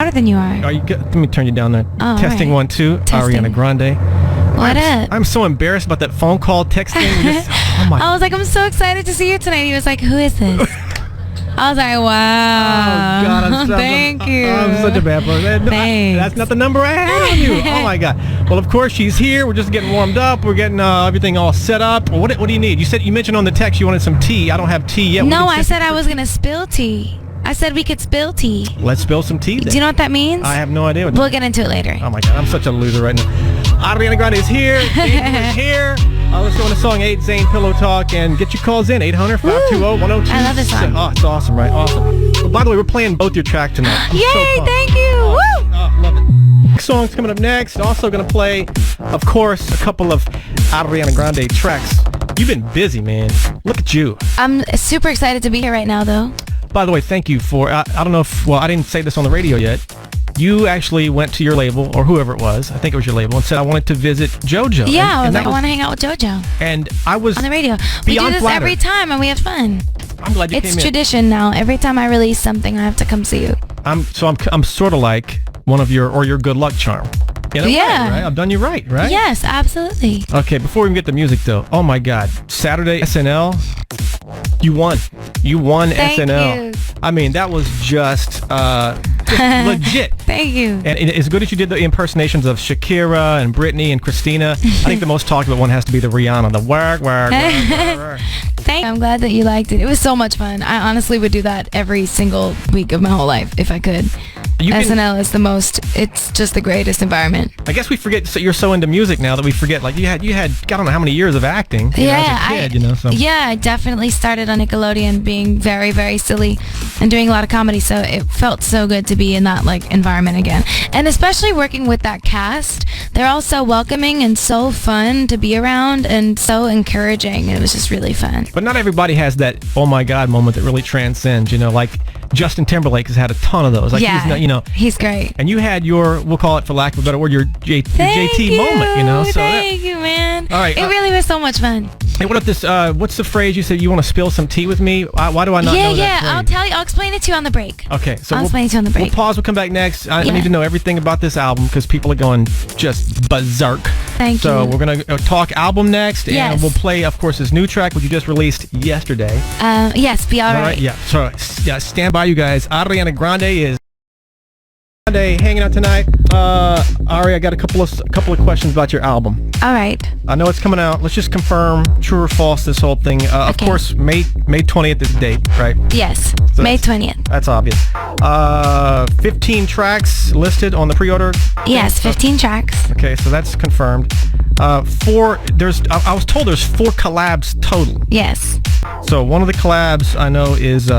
louder than you are. Are you good? Let me turn you down there. Oh, Testing right. 1 2. Testing. Ariana Grande. What up? I'm so embarrassed about that phone call texting. Oh my. I was like, I'm so excited to see you tonight. He was like, who is this? I was like, wow. Oh God, Thank you. I'm such a bad person. That's not the number I had on you. Oh my God. Well, of course she's here. We're just getting warmed up. We're getting everything all set up. What do you need? You mentioned on the text you wanted some tea. I don't have tea yet. No, I said I was gonna spill tea. I said we could spill tea. Let's spill some tea then. Do you know what that means? I have no idea. We'll get into it later. Oh my God, I'm such a loser right now. Ariana Grande is here. Daniel is here. Let's go on the song 8 Zane Pillow Talk and get your calls in 800-520-1027. I love this song. Oh, it's awesome, right? Awesome. Well, by the way, we're playing both your tracks tonight. Yay! Thank you. Woo! Oh, love it. Next song's coming up next. Also going to play, of course, a couple of Ariana Grande tracks. You've been busy, man. Look at you. I'm super excited to be here right now, though. By the way, thank you for, I don't know if, well, I didn't say this on the radio yet. You actually went to your label, or whoever it was, I think it was your label, and said, I wanted to visit JoJo. Yeah, I was like, I want to hang out with JoJo. And I was on the radio. We do this every time, and we have fun. I'm glad you came in. It's tradition now. Every time I release something, I have to come see you. I'm sort of like one of your good luck charm. Yeah. Right? I've done you right? Yes, absolutely. Okay, before we even get the music, though, oh my God, Saturday SNL, you won. You won Thank SNL. You. I mean, that was just legit. Thank you. And as good as you did the impersonations of Shakira and Britney and Christina, I think the most talked about one has to be the Rihanna, the work. Thank you. I'm glad that you liked it. It was so much fun. I honestly would do that every single week of my whole life if I could. SNL is the most, it's just the greatest environment. I guess we forget, so you're so into music now that we forget, like you had I don't know how many years of acting as a kid, so. Yeah, I definitely started on Nickelodeon being very, very silly and doing a lot of comedy, so it felt so good to be in that like environment again. And especially working with that cast, they're all so welcoming and so fun to be around and so encouraging. It was just really fun. But not everybody has that oh my God moment that really transcends, like Justin Timberlake has had a ton of those. Like he's great. And you had your, we'll call it for lack of a better word, your JT moment, So Thank you, man. All right. It really was so much fun. Hey, what about this? What's the phrase you said you want to spill some tea with me? Why do I not know that? Yeah, I'll tell you. I'll explain it to you on the break. Okay, so I'll explain it to you on the break. We'll pause. We'll come back next. I need to know everything about this album because people are going just berserk. Thank you. So we're going to talk album next, and we'll play, of course, his new track, which you just released yesterday. Yes, Be All Right. Yeah, so stand by, you guys. Ariana Grande is hanging out tonight. Ari, I got a couple of questions about your album. All right. I know it's coming out. Let's just confirm true or false this whole thing. Of course, May 20th is the date, right? Yes, so May 20th. That's obvious. 15 tracks listed on the pre-order. Yes, 15 tracks. Okay, so that's confirmed. I was told there's 4 collabs total. Yes. So one of the collabs I know is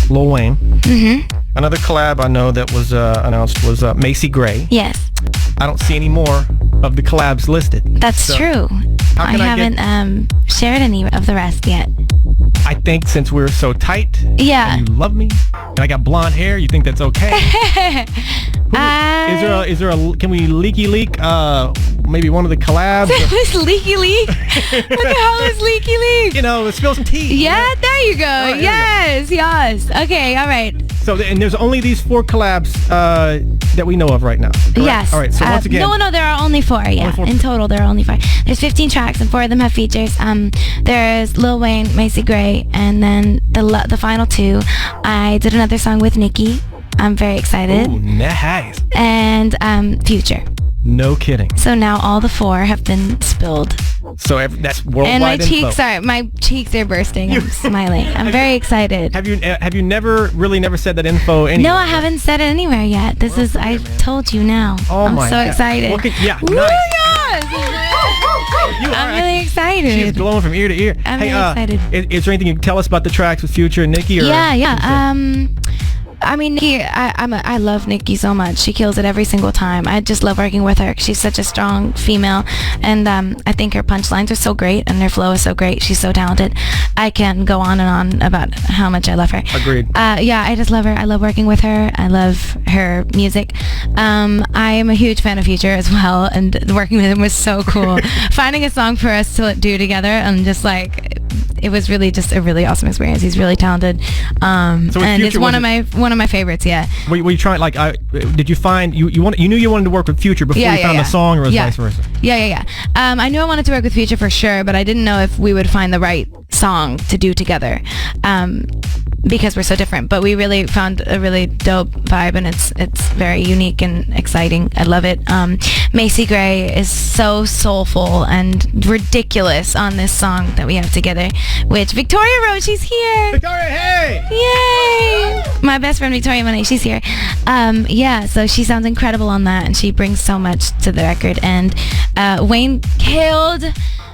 Lil Wayne. Mm-hmm. Another collab I know that was announced was Macy Gray. Yes. I don't see any more of the collabs listed. That's true. I haven't shared any of the rest yet. I think since we're so tight, and you love me, and I got blonde hair, you think that's okay? Is there a can we leaky leak maybe one of the collabs? Leaky leak? What the hell is leaky leak? Spill some tea. Yeah, there you go. Right, yes. Okay, all right. So, and there's only these 4 collabs that we know of right now. Correct? Yes. All right, so once again. No, there are only 4, yeah. In total, there are only 4. There's 15 tracks, and 4 of them have features. There's Lil Wayne, Macy Gray, and then the final 2, I did another song with Nicki. I'm very excited. Ooh, nice. And Future. No kidding. So now all the 4 have been spilled. So that's worldwide and my info. cheeks are bursting. I'm smiling. I'm very excited. Have you never said that info anywhere? No, I haven't said it anywhere yet. I told you now. Oh I'm so excited. Yeah, Woo, nice. Yes. I'm really excited. She's glowing from ear to ear. I'm really excited. Is there anything you can tell us about the tracks with Future and Nicki? Yeah. I mean, Nicki, I love Nicki so much. She kills it every single time. I just love working with her. She's such a strong female, and I think her punchlines are so great, and her flow is so great. She's so talented. I can go on and on about how much I love her. Agreed. I just love her. I love working with her. I love her music. I am a huge fan of Future as well, and working with him was so cool. Finding a song for us to do together, and just like, it was really just a really awesome experience. He's really talented, and it's one of my favorites. Yeah. Were you trying did you find you knew you wanted to work with Future before you found the song, or was vice versa? Yeah. I knew I wanted to work with Future for sure, but I didn't know if we would find the right song to do together. Because we're so different, but we really found a really dope vibe, and it's very unique and exciting. I love it. Macy Gray is so soulful and ridiculous on this song that we have together, which Victoria wrote. She's here. Victoria, hey! Yay! My best friend Victoria Monet, she's here. So she sounds incredible on that, and she brings so much to the record. And Wayne killed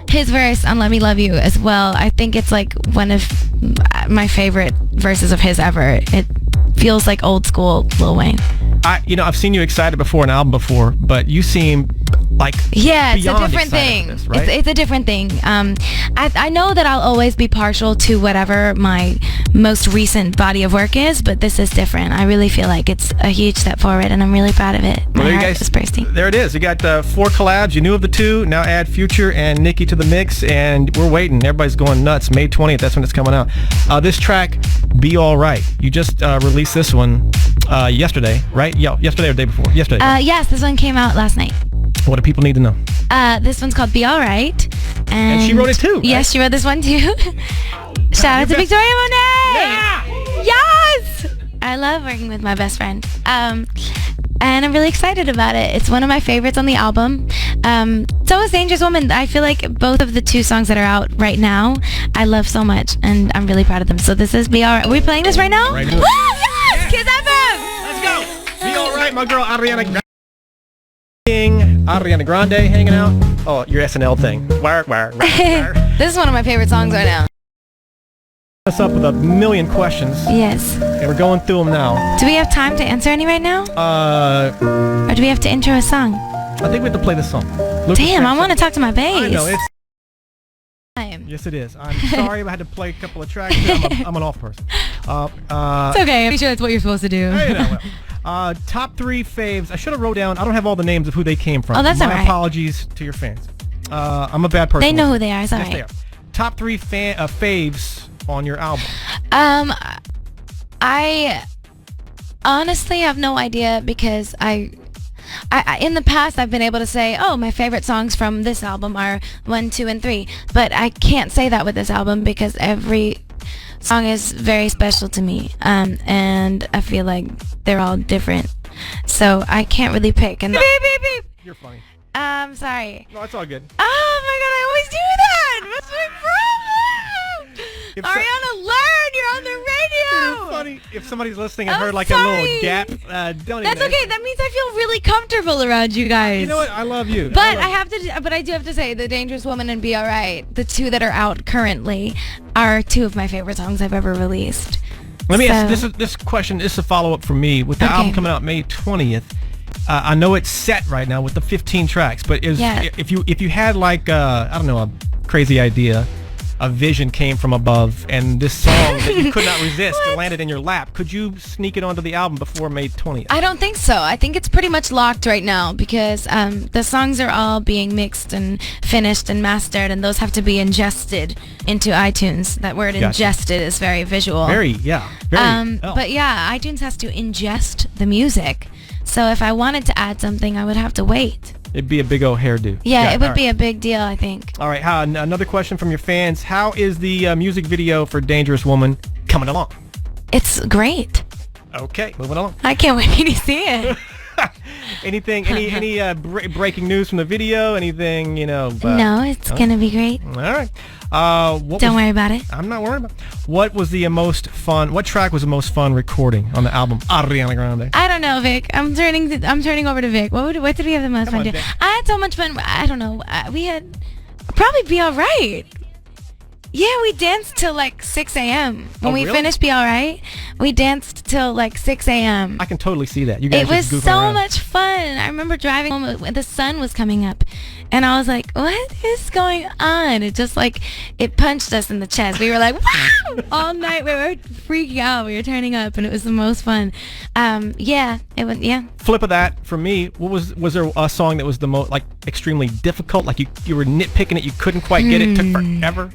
his verse on Let Me Love You as well. I think it's like one of my favorite verses of his ever. It feels like old school Lil Wayne. I've seen you excited before an album before, but you seem like it's a different thing. This, right? It's a different thing. I know that I'll always be partial to whatever my most recent body of work is, but this is different. I really feel like it's a huge step forward, and I'm really proud of it. Well, My heart is bursting. There it is. You got 4 collabs. You knew of the 2. Now add Future and Nicki to the mix, and we're waiting. Everybody's going nuts. May 20th, that's when it's coming out. This track, Be Alright. You just released this one yesterday, right? Yeah, yesterday or the day before? Yesterday. Yes, this one came out last night. What do people need to know? This one's called Be Alright. And she wrote it too, right? Yes, she wrote this one too. Shout out to Victoria Monet! Yeah! Yes! I love working with my best friend. And I'm really excited about it. It's one of my favorites on the album. So is Dangerous Woman. I feel like both of the 2 songs that are out right now, I love so much, and I'm really proud of them. So this is Be Alright. Are we playing this right now? Right. Woo! Yes! Kiss FM! Let's go! Be Alright, my girl Ariana Grande hanging out. Oh, your SNL thing. This is one of my favorite songs right now. Us up with a million questions. Yes. And we're going through them now. Do we have time to answer any right now? Or do we have to intro a song? I think we have to play this song. Damn, I want to talk to my bass. I know, it's time. Yes, it is. I'm sorry I had to play a couple of tracks. I'm an off person. It's okay. I'm sure that's what you're supposed to do. Top 3 faves. I should have wrote down. I don't have all the names of who they came from. Oh, that's all right. My apologies to your fans. I'm a bad person. They know who they are. It's all yes, right. They are. Top 3 faves on your album. I honestly have no idea, because I in the past I've been able to say, oh, my favorite songs from this album are 1, 2, and 3, but I can't say that with this album because every song is very special to me, and I feel like they're all different, so I can't really pick. And beep, beep, beep. You're funny. I'm sorry. No, it's all good. Oh my god, I always do that. What's my problem? Ariana, learn. You're on the radio. You're funny. If somebody's listening and heard like a little gap, don't. That's okay. That means I feel really comfortable around you guys. You know what? I love you. But I do have to say, The Dangerous Woman and Be Alright, the 2 that are out currently, are 2 of my favorite songs I've ever released. Let me ask this question. This is a follow up for me with the album coming out May 20th. I know it's set right now with the 15 tracks, but if you had like I don't know, a crazy idea, a vision came from above, and this song that you could not resist landed in your lap, could you sneak it onto the album before May 20th? I don't think so. I think it's pretty much locked right now, because the songs are all being mixed and finished and mastered, and those have to be ingested into iTunes. That word ingested is very visual. But yeah, iTunes has to ingest the music. So if I wanted to add something, I would have to wait. It'd be a big old hairdo. Yeah, it would be a big deal, I think. All right, another question from your fans. How is the music video for Dangerous Woman coming along? It's great. Okay, moving along. I can't wait to see it. Anything, any breaking news from the video? Anything, No, it's going to be great. All right. Don't worry about it. I'm not worried about it. What track was the most fun recording on the album, Ariana Grande? I don't know, Vic. I'm turning over to Vic. What did we have the most fun doing? I had so much fun. I don't know. We had probably Be Alright. Yeah, we danced till like 6 a.m. When we finished Be Alright, we danced till like 6 a.m. I can totally see that. You guys it was just so much fun. I remember driving home when the sun was coming up, and I was like, what is going on? It just like, it punched us in the chest. We were like, wow! All night we were freaking out. We were turning up, and it was the most fun. It was, Flip of that, for me, was there a song that was the most, like, extremely difficult? Like you were nitpicking it, you couldn't quite get it, took forever?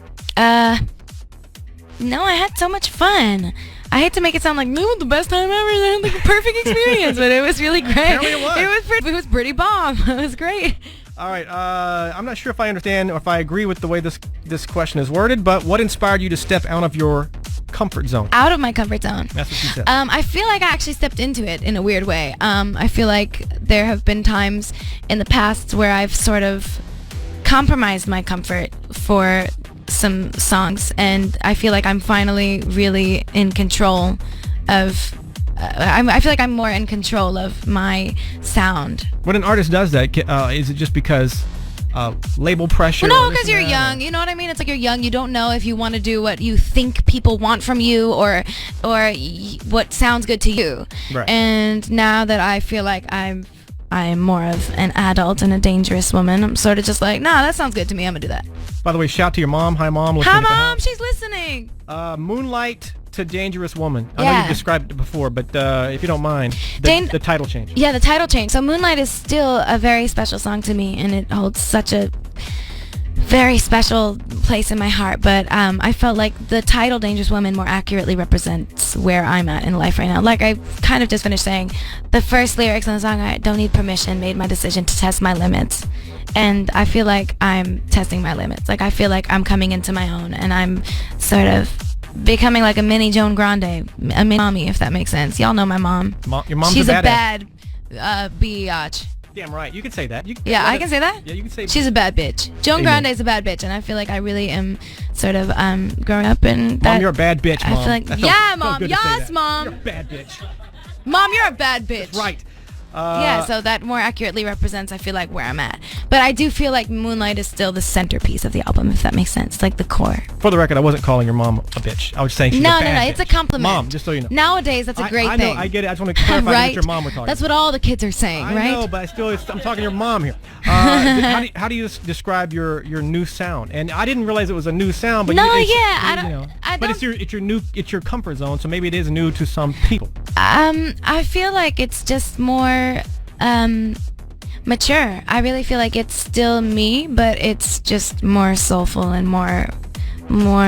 No, I had so much fun. I hate to make it sound like, no, the best time ever. I had like a perfect experience, but it was really great. Apparently it was. It was pretty bomb. It was great. All right. I'm not sure if I understand or if I agree with the way this question is worded, but what inspired you to step out of your comfort zone? Out of my comfort zone. That's what you said. I feel like I actually stepped into it in a weird way. I feel like there have been times in the past where I've sort of compromised my comfort for some songs, and I feel like I'm finally really in control of I feel like I'm more in control of my sound. When an artist does that, is it just because label pressure? Well, no, because you're young. You know what I mean? It's like you're young. You don't know if you want to do what you think people want from you or what sounds good to you. Right. And now that I feel like I am more of an adult and a dangerous woman, I'm sort of just like, nah, that sounds good to me. I'm going to do that. By the way, shout to your mom. Hi, Mom. Hi, Mom. She's listening. Moonlight to Dangerous Woman. I know you described it before, but if you don't mind, the title change. Yeah, the title change. So Moonlight is still a very special song to me, and it holds such a very special place in my heart. But I felt like the title Dangerous Woman more accurately represents where I'm at in life right now. Like I kind of just finished saying, the first lyrics on the song, I don't need permission, made my decision to test my limits. And I feel like I'm testing my limits. Like I feel like I'm coming into my own, and I'm sort of becoming like a mini Joan Grande, a mini mommy, if that makes sense. Y'all know my mom. Your mom's She's a bad biatch. Damn right. You can say that. I can say that? Yeah, you can say she's a bad bitch. Joan Grande is a bad bitch, and I feel like I really am sort of growing up in that. Mom, you're a bad bitch, Mom. I feel like, Mom. Yes, Mom. You're a bad bitch. Mom, you're a bad bitch. That's right. Yeah, so that more accurately represents, I feel like, where I'm at. But I do feel like Moonlight is still the centerpiece of the album, if that makes sense. Like the core. For the record, I wasn't calling your mom a bitch. I was saying she's a bad bitch. No, it's a compliment. Mom, just so you know. Nowadays, that's a great thing. I know, I get it. I just want to clarify right? what your mom was talking That's what all the kids are saying, right? I know, but I'm talking to your mom here. How do you describe your new sound? And I didn't realize it was a new sound, but it's your comfort zone, so maybe it is new to some people. I feel like it's just more mature. I really feel like it's still me, but it's just more soulful and more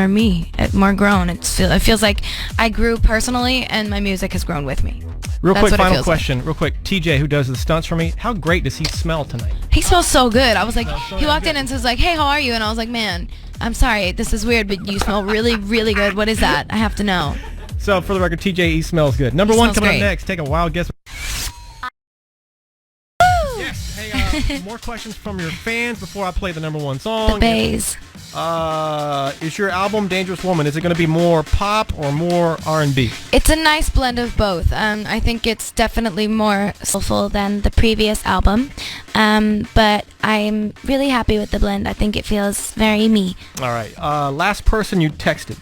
me, more grown. It feels like I grew personally, and my music has grown with me. Real quick, final question. Real quick, TJ, who does the stunts for me, how great does he smell tonight? He smells so good. I was like, he walked in and was like, hey, how are you? And I was like, man, I'm sorry, this is weird, but you smell really, really good. What is that? I have to know. So, for the record, TJ, he smells good. Number one coming up next. Take a wild guess. Yes. Hey, more questions from your fans before I play the number one song. The bays. Is your album Dangerous Woman, is it going to be more pop or more R&B? It's a nice blend of both. I think it's definitely more soulful than the previous album, but I'm really happy with the blend. I think it feels very me. All right. Last person you texted?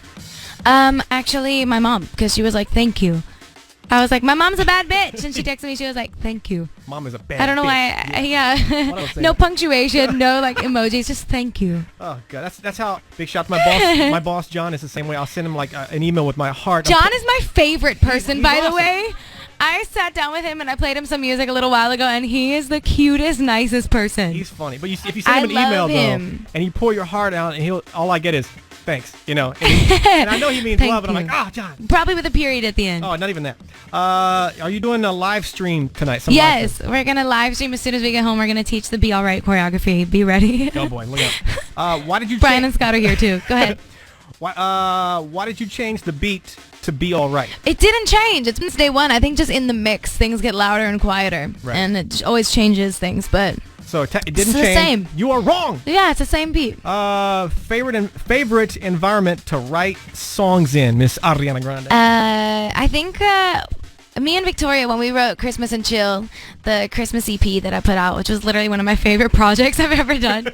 Actually, my mom, because she was like, thank you. I was like, my mom's a bad bitch. And she texted me, she was like, thank you. Mom is a bad bitch. I don't know why. Yeah. No punctuation, no like emojis, just thank you. Oh, God. That's how, big shout to my boss. My boss, John, is the same way. I'll send him like an email with my heart. John is my favorite person, by the way. I sat down with him and I played him some music a little while ago, and he is the cutest, nicest person. He's funny. But if you send him an email, though, and you pour your heart out, and all I get is, thanks, and I know he means love, and I'm like, oh, John. Probably with a period at the end. Oh, not even that. Are you doing a live stream tonight? Yes, we're going to live stream as soon as we get home. We're going to teach the Be Alright choreography. Be ready. Oh, boy, look out. Why did you Brian and Scott are here, too. Go ahead. Why did you change the beat to Be Alright? It didn't change. It's been day one. I think just in the mix, things get louder and quieter. Right. And it always changes things, but... So it didn't change. It's the same. You are wrong. Yeah, it's the same beat. Favorite environment to write songs in, Miss Ariana Grande? I think me and Victoria, when we wrote Christmas and Chill, the Christmas EP that I put out, which was literally one of my favorite projects I've ever done,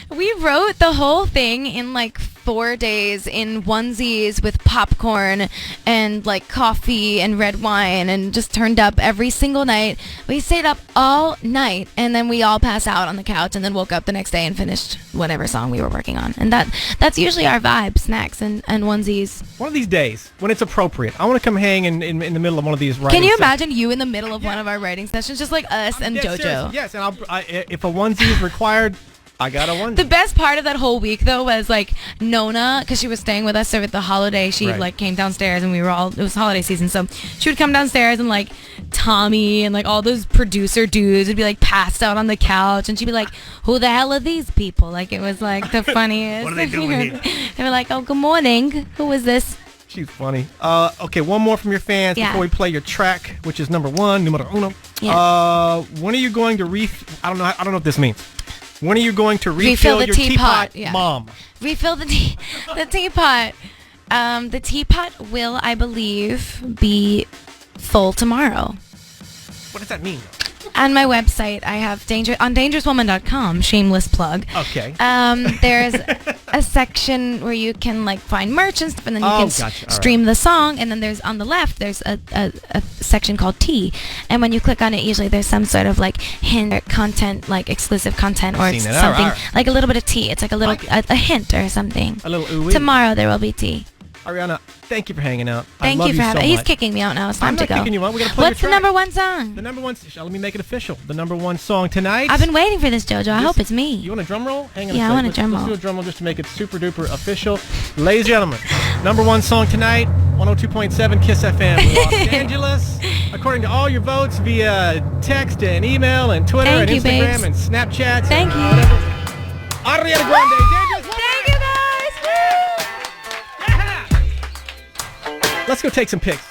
we wrote the whole thing in like 4 days in onesies with popcorn and like coffee and red wine, and just turned up every single night. We stayed up all night, and then we all passed out on the couch, and then woke up the next day and finished whatever song we were working on. And that's usually our vibe, snacks and onesies. One of these days, when it's appropriate, I want to come hang in the middle of one of these writing Can you imagine you in the middle of one of our writing sessions, just like us and JoJo? Serious. Yes, and if a onesie is required, I got a onesie. The best part of that whole week, though, was like Nona, because she was staying with us over the holiday. She like came downstairs, and we were all. It was holiday season, so she would come downstairs, and like Tommy and like all those producer dudes would be like passed out on the couch, and she'd be like, "Who the hell are these people?" Like it was like the funniest. What are they doing here? They were like, "Oh, good morning. Who is this?" She's funny. Okay, one more from your fans before we play your track, which is number uno. Yeah. When are you going to I don't know what this means. When are you going to refill your teapot, Mom? Refill the teapot. The teapot will, I believe, be full tomorrow. What does that mean? On my website, I have on dangerouswoman.com, shameless plug. Okay. There's a section where you can like find merch and stuff, and then you can stream the song. And then there's on the left, there's a section called Tea, and when you click on it, usually there's some sort of like hint or content, like exclusive content or something, like a little bit of tea. It's like a little a hint or something. A little ooh-wee. Tomorrow there will be tea. Ariana, thank you for hanging out. Thank you for having me. He's kicking me out now. It's time to go. I'm not kicking you out. We gotta play What's the number one song? The number one. Let me make it official. The number one song tonight. I've been waiting for this, JoJo. I hope it's me. You want a drum roll? Hang on. Yeah, I want a drum roll. Let's do a drum roll just to make it super duper official. Ladies and gentlemen, number one song tonight, 102.7 Kiss FM, Los Angeles. According to all your votes via text and email and Twitter and Instagram and Snapchat. Thank you. Ariana Grande. Thank you guys. Let's go take some pics.